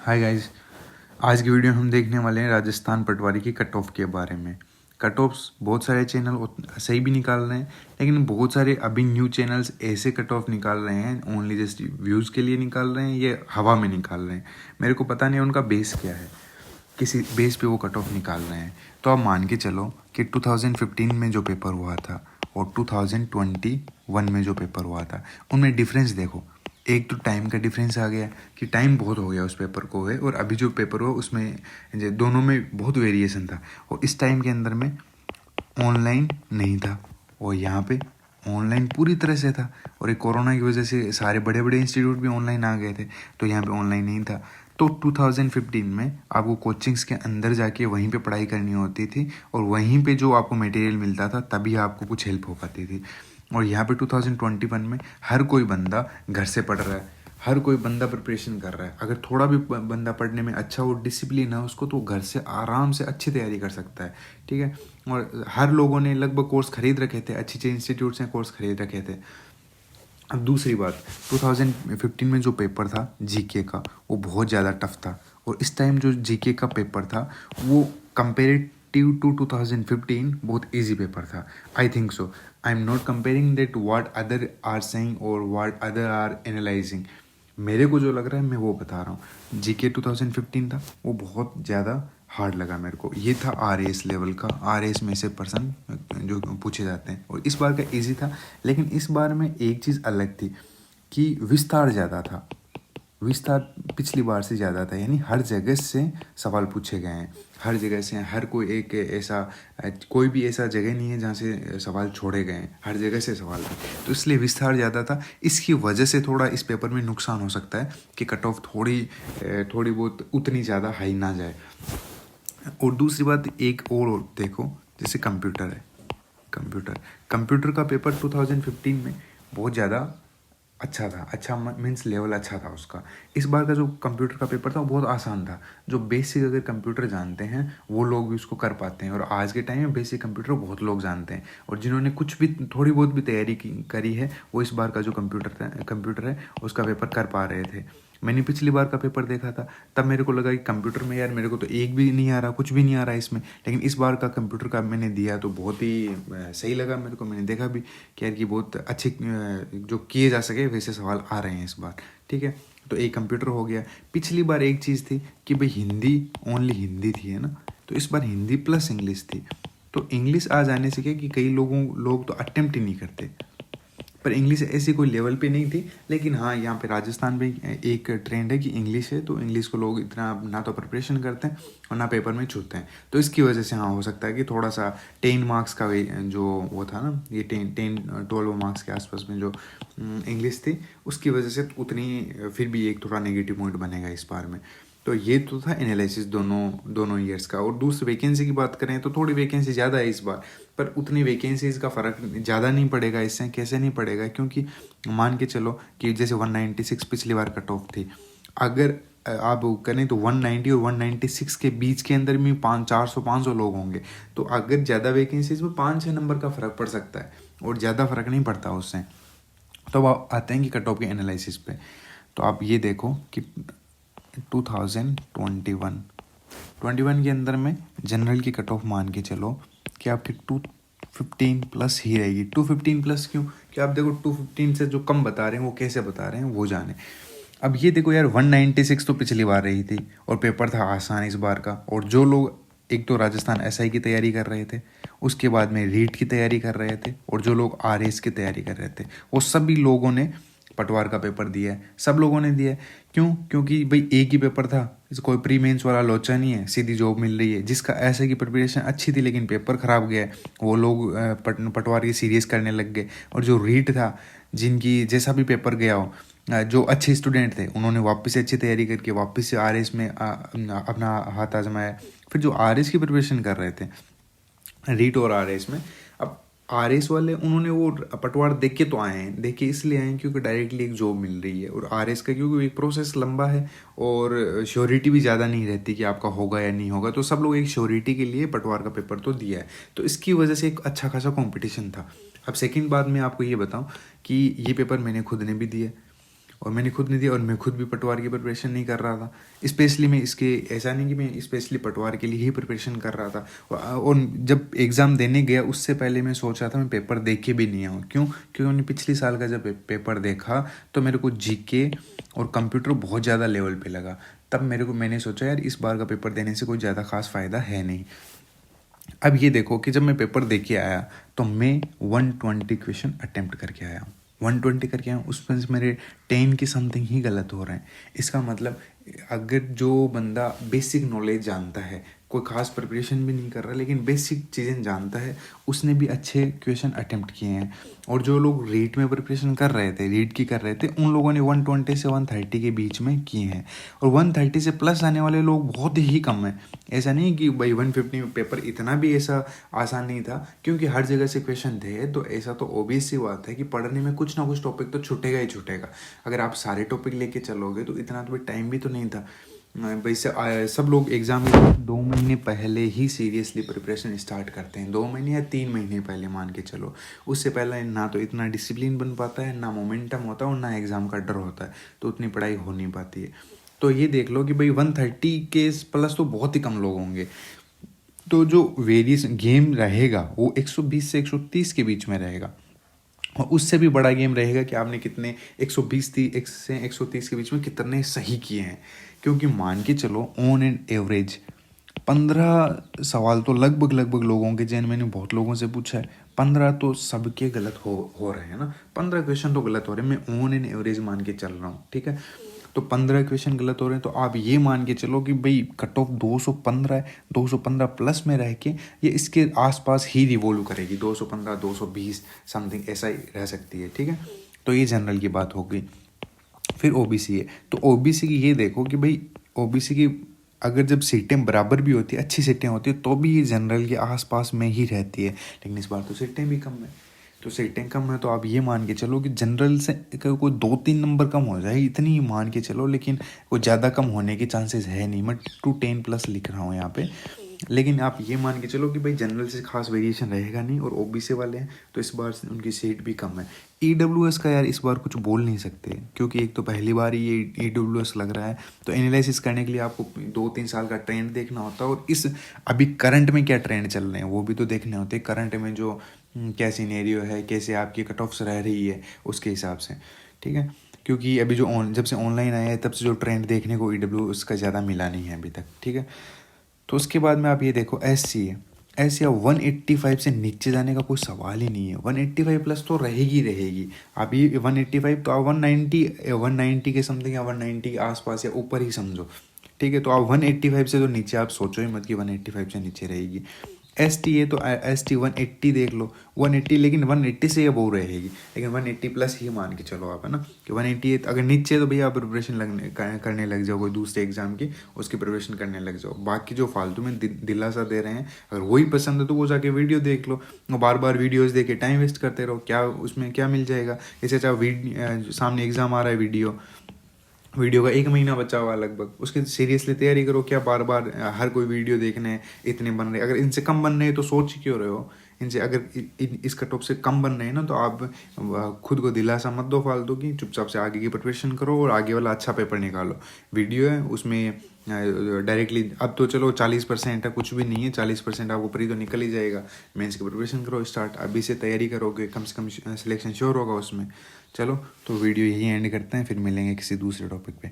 Hi guys, आज की video में हम देखने वाले हैं राजस्थान पटवारी की कट ऑफ के बारे में। कट ऑफ्स बहुत सारे चैनल सही भी निकाल रहे हैं, लेकिन बहुत सारे अभी न्यू चैनल्स ऐसे कट ऑफ निकाल रहे हैं ओनली जस्ट व्यूज़ के लिए निकाल रहे हैं, ये हवा में निकाल रहे हैं। मेरे को पता नहीं उनका बेस क्या है, किसी बेस पे वो कट ऑफ निकाल रहे हैं। तो आप मान के चलो कि 2015 में जो पेपर हुआ था और 2021 में जो पेपर हुआ था, उनमें डिफरेंस देखो। एक तो टाइम का डिफरेंस आ गया कि टाइम बहुत हो गया उस पेपर को है, और अभी जो पेपर हुआ उसमें दोनों में बहुत वेरिएशन था। और इस टाइम के अंदर में ऑनलाइन नहीं था और यहाँ पे ऑनलाइन पूरी तरह से था, और एक कोरोना की वजह से सारे बड़े बड़े इंस्टीट्यूट भी ऑनलाइन आ गए थे, तो यहाँ पे ऑनलाइन नहीं था। तो 2015 में आपको कोचिंग्स के अंदर जाके वहीं पे पढ़ाई करनी होती थी, और वहीं पे जो आपको मटेरियल मिलता था तभी आपको कुछ हेल्प हो पाती थी। और यहाँ पे 2021 में हर कोई बंदा घर से पढ़ रहा है, हर कोई बंदा प्रिपरेशन कर रहा है। अगर थोड़ा भी बंदा पढ़ने में अच्छा हो, डिसिप्लिन है उसको, तो घर से आराम से अच्छी तैयारी कर सकता है, ठीक है। और हर लोगों ने लगभग कोर्स खरीद रखे थे, अच्छे अच्छे इंस्टीट्यूट से कोर्स खरीद रखे थे। अब दूसरी बात, 2015 में जो पेपर था जीके का, वो बहुत ज़्यादा टफ था, और इस टाइम जो जीके का पेपर था वो कंपेरेटिव टू 2015 बहुत इजी पेपर था। I think so. I am not comparing that what other are saying or what other are analysing. मेरे को जो लग रहा है मैं वो बता रहा हूँ। जीके 2015 था, वो बहुत ज़्यादा हार्ड लगा मेरे को। ये था आरएएस लेवल का, आरएएस में से पर्सन जो पूछे जाते हैं, और इस बार का इजी था। लेकिन इस बार में एक चीज़ अलग थी कि विस्तार ज़्यादा था, विस्तार पिछली बार से ज़्यादा था। यानी हर जगह से सवाल पूछे गए हैं, हर जगह से, हर कोई एक ऐसा, कोई भी ऐसा जगह नहीं है जहाँ से सवाल छोड़े गए हैं, हर जगह से सवाल थे। तो इसलिए विस्तार ज़्यादा था। इसकी वजह से थोड़ा इस पेपर में नुकसान हो सकता है कि कट ऑफ थोड़ी बहुत उतनी ज़्यादा हाई ना जाए। और दूसरी बात एक और देखो, जैसे कंप्यूटर है, कंप्यूटर का पेपर 2015 में बहुत ज़्यादा अच्छा था, अच्छा मीन्स लेवल अच्छा था उसका। इस बार का जो कंप्यूटर का पेपर था वो बहुत आसान था। जो बेसिक अगर कंप्यूटर जानते हैं वो लोग भी उसको कर पाते हैं, और आज के टाइम में बेसिक कंप्यूटर बहुत लोग जानते हैं, और जिन्होंने कुछ भी थोड़ी बहुत भी तैयारी करी है वो इस बार का जो कंप्यूटर है उसका पेपर कर पा रहे थे। मैंने पिछली बार का पेपर देखा था, तब मेरे को लगा कि कंप्यूटर में यार मेरे को तो एक भी नहीं आ रहा, कुछ भी नहीं आ रहा इसमें। लेकिन इस बार का कंप्यूटर का मैंने दिया तो बहुत ही सही लगा मेरे को। मैंने देखा भी कि यार कि बहुत अच्छे जो किए जा सके वैसे सवाल आ रहे हैं इस बार, ठीक है। तो एक कंप्यूटर हो गया। पिछली बार एक चीज़ थी कि भाई हिंदी, ओनली हिंदी थी, है ना। तो इस बार हिंदी प्लस इंग्लिश थी। तो इंग्लिश आ जाने से क्या कि कई लोग तो अटेम्प्ट ही नहीं करते, पर इंग्लिश ऐसी कोई लेवल पे नहीं थी। लेकिन हाँ, यहाँ पे राजस्थान में एक ट्रेंड है कि इंग्लिश है, तो इंग्लिश को लोग इतना ना तो प्रिपरेशन करते हैं और ना पेपर में छूते हैं। तो इसकी वजह से हाँ हो सकता है कि थोड़ा सा 10 मार्क्स का जो वो था ना, ये 12 मार्क्स के आसपास में जो इंग्लिश थी, उसकी वजह से उतनी फिर भी एक थोड़ा नेगेटिव पॉइंट बनेगा इस बार में। तो ये तो था एनालिसिस दोनों ईयर्स का। और दूसरी वैकेंसी की बात करें तो थोड़ी वैकेंसी ज़्यादा है इस बार, पर उतनी वैकेंसीज़ का फ़र्क ज़्यादा नहीं पड़ेगा इससे। कैसे नहीं पड़ेगा? क्योंकि मान के चलो कि जैसे 196 पिछली बार कट ऑफ थी, अगर आप करें तो 190 और 196 के बीच के अंदर में 400-500 लोग होंगे। तो अगर ज़्यादा वैकेंसीज में 5-6 नंबर का फ़र्क पड़ सकता है, और ज़्यादा फ़र्क नहीं पड़ता उससे। तो अब आते हैं कि कट ऑफ के एनालिसिस पे। तो आप ये देखो कि 2021 के अंदर में जनरल की कट ऑफ मान के चलो कि आपकी 215 प्लस ही रहेगी। 215 प्लस क्यों? कि आप देखो 215 से जो कम बता रहे हैं वो कैसे बता रहे हैं वो जाने। अब ये देखो यार, 196 तो पिछली बार रही थी और पेपर था आसान इस बार का। और जो लोग एक तो राजस्थान एसआई की तैयारी कर रहे थे, उसके बाद में रीट की तैयारी कर रहे थे, और जो लोग आरएस की तैयारी कर रहे थे, वो सभी लोगों ने पटवार का पेपर दिया है। सब लोगों ने दिया है। क्यों? क्योंकि भाई एक ही पेपर था, कोई प्री मेंस वाला लोचा नहीं है, सीधी जॉब मिल रही है। जिसका ऐसे की प्रिपरेशन अच्छी थी लेकिन पेपर ख़राब गया है, वो लोग पटवार की सीरियस करने लग गए। और जो रीट था, जिनकी जैसा भी पेपर गया हो, जो अच्छे स्टूडेंट थे, उन्होंने वापस से अच्छी तैयारी करके वापस से आरएस में अपना हाथ आजमाया। फिर जो आरएस की प्रिपरेशन कर रहे थे रीट और आरएस में, अब आरएस वाले उन्होंने वो पटवार देख के तो आए हैं, देख के इसलिए आए हैं क्योंकि डायरेक्टली एक जॉब मिल रही है। और आरएस का क्योंकि एक प्रोसेस लंबा है और श्योरिटी भी ज़्यादा नहीं रहती कि आपका होगा या नहीं होगा, तो सब लोग एक श्योरिटी के लिए पटवार का पेपर तो दिया है। तो इसकी वजह से एक अच्छा खासा कॉम्पिटिशन था। अब सेकेंड बात मैं आपको ये बताऊँ कि ये पेपर मैंने खुद ने भी दिया, और मैंने खुद नहीं दिया, और मैं खुद भी पटवार की प्रिपरेशन नहीं कर रहा था स्पेशली। मैं इसके ऐसा नहीं कि मैं स्पेशली पटवार के लिए ही प्रिपरेशन कर रहा था। और जब एग्ज़ाम देने गया उससे पहले मैं सोच रहा था मैं पेपर देख के भी नहीं आऊँ। क्यों? क्योंकि मैंने पिछले साल का जब पेपर देखा तो मेरे को जीके और कंप्यूटर बहुत ज़्यादा लेवल पे लगा। तब मैंने सोचा यार इस बार का पेपर देने से कोई ज़्यादा खास फ़ायदा है नहीं। अब ये देखो कि जब मैं पेपर दे के आया तो मैं 120 क्वेश्चन अटेम्प्ट करके आया हूँ। 120 करके आया हूँ, उसमें से मेरे 10 की समथिंग ही गलत हो रहे हैं। इसका मतलब अगर जो बंदा बेसिक नॉलेज जानता है, कोई खास प्रिपरेशन भी नहीं कर रहा लेकिन बेसिक चीज़ें जानता है, उसने भी अच्छे क्वेश्चन अटेम्प्ट किए हैं। और जो लोग रीट में प्रिपरेशन कर रहे थे, रीट की कर रहे थे, उन लोगों ने 120 से 130 के बीच में किए हैं। और 130 से प्लस आने वाले लोग बहुत ही कम हैं। ऐसा नहीं कि भाई 150 में पेपर इतना भी ऐसा आसान नहीं था, क्योंकि हर जगह से क्वेश्चन थे। तो ऐसा तो ऑब्वियस सी बात है कि पढ़ने में कुछ ना कुछ टॉपिक तो छूटेगा ही छूटेगा। अगर आप सारे टॉपिक लेके चलोगे तो इतना तो टाइम भी तो नहीं था। वैसे सब लोग एग्ज़ाम के 2 महीने पहले ही सीरियसली प्रिपरेशन स्टार्ट करते हैं, 2 महीने या 3 महीने पहले मान के चलो। उससे पहले ना तो इतना डिसिप्लिन बन पाता है, ना मोमेंटम होता है, और ना एग्ज़ाम का डर होता है, तो उतनी पढ़ाई हो नहीं पाती है। तो ये देख लो कि भाई 130 के प्लस तो बहुत ही कम लोग होंगे। तो जो वेरियस गेम रहेगा वो 120 से 130 के बीच में रहेगा। और उससे भी बड़ा गेम रहेगा कि आपने कितने 120 से 130 के बीच में कितने सही किए हैं। क्योंकि मान के चलो ऑन एन एवरेज 15 सवाल तो लगभग लोगों के, जैन मैंने बहुत लोगों से पूछा है, 15 तो सबके गलत हो रहे हैं ना। 15 क्वेश्चन तो गलत हो रहे हैं, मैं ऑन एन एवरेज मान के चल रहा हूँ, ठीक है। तो 15 क्वेश्चन गलत हो रहे हैं, तो आप ये मान के चलो कि भाई कट ऑफ 215 है, 215 प्लस में रह के ये इसके आसपास ही रिवॉल्व करेगी, 215 220 समथिंग ऐसा ही रह सकती है, ठीक है। तो ये जनरल की बात हो गई। फिर ओबीसी है, तो ओबीसी की ये देखो कि भाई ओबीसी की अगर जब सीटें बराबर भी होती है, अच्छी सीटें होती है, तो भी ये जनरल के आसपास में ही रहती है। लेकिन इस बार तो सीटें भी कम है, तो सीटें कम है तो आप ये मान के चलो कि जनरल से कोई 2-3 नंबर कम हो जाए, इतनी ही मान के चलो। लेकिन कोई ज़्यादा कम होने के चांसेस है नहीं। मैं 210+ लिख रहा हूँ यहाँ पे। लेकिन आप ये मान के चलो कि भाई जनरल से खास वेरिएशन रहेगा नहीं, और ओबीसी वाले हैं तो इस बार उनकी सीट भी कम है। ईडब्ल्यूएस का यार इस बार कुछ बोल नहीं सकते, क्योंकि एक तो पहली बार ही ये ईडब्ल्यूएस लग रहा है। तो एनालिसिस करने के लिए आपको 2-3 साल का ट्रेंड देखना होता है, और इस अभी करंट में क्या ट्रेंड चल रहे हैं वो भी तो देखने होते हैं। करंट में जो क्या सिनेरियो है, कैसे आपकी कट ऑफ्स रह रही है, उसके हिसाब से, ठीक है। क्योंकि अभी जो जब से ऑनलाइन आया है तब से जो ट्रेंड देखने को ईडब्ल्यू उसका ज़्यादा मिला नहीं है अभी तक, ठीक है। तो उसके बाद में आप ये देखो एससी है, एससी 185 से नीचे जाने का कोई सवाल ही नहीं है। 185 प्लस तो रहेगी। आप ये 185 तो आप 190 के समथिंग या 190 के आसपास या ऊपर ही समझो, ठीक है। तो आप 185 से तो नीचे आप सोचो ही मत कि 185 से नीचे रहेगी। एस टी है तो एस टी 180 देख लो, 180, लेकिन 180 से अब वो रहेगी, लेकिन 180 प्लस ही मान के चलो आप, है ना, कि 180 है। अगर नीचे तो भैया आप प्रिपरेशन करने लग जाओ कोई दूसरे एग्जाम की, उसकी प्रिपरेशन करने लग जाओ। बाकी जो फालतू में दिलासा दे रहे हैं, अगर वही पसंद है तो वो जाके वीडियो देख लो। बार बार वीडियोज़ देख के टाइम वेस्ट करते रहो, क्या उसमें क्या मिल जाएगा। इससे अच्छा सामने एग्ज़ाम आ रहा है, वीडियो का 1 महीना बचा हुआ लगभग, उसकी सीरियसली तैयारी करो। क्या बार बार हर कोई वीडियो देखने इतने बन रहे, अगर इनसे कम बन रहे हैं तो सोच क्यों रहे हो। इनसे अगर इस कट ऑफ से कम बन रहे हैं ना, तो आप खुद को दिलासा मत दो फालतू की, चुपचाप से आगे की प्रिपरेशन करो और आगे वाला अच्छा पेपर निकालो। वीडियो है उसमें डायरेक्टली, अब तो चलो 40% है, कुछ भी नहीं है, 40% आप ऊपर ही तो निकल ही जाएगा। मेंस की प्रिपरेशन करो स्टार्ट, अभी से तैयारी करोगे, कम से कम सिलेक्शन श्योर होगा उसमें। चलो तो वीडियो यही एंड करते हैं, फिर मिलेंगे किसी दूसरे टॉपिक पे।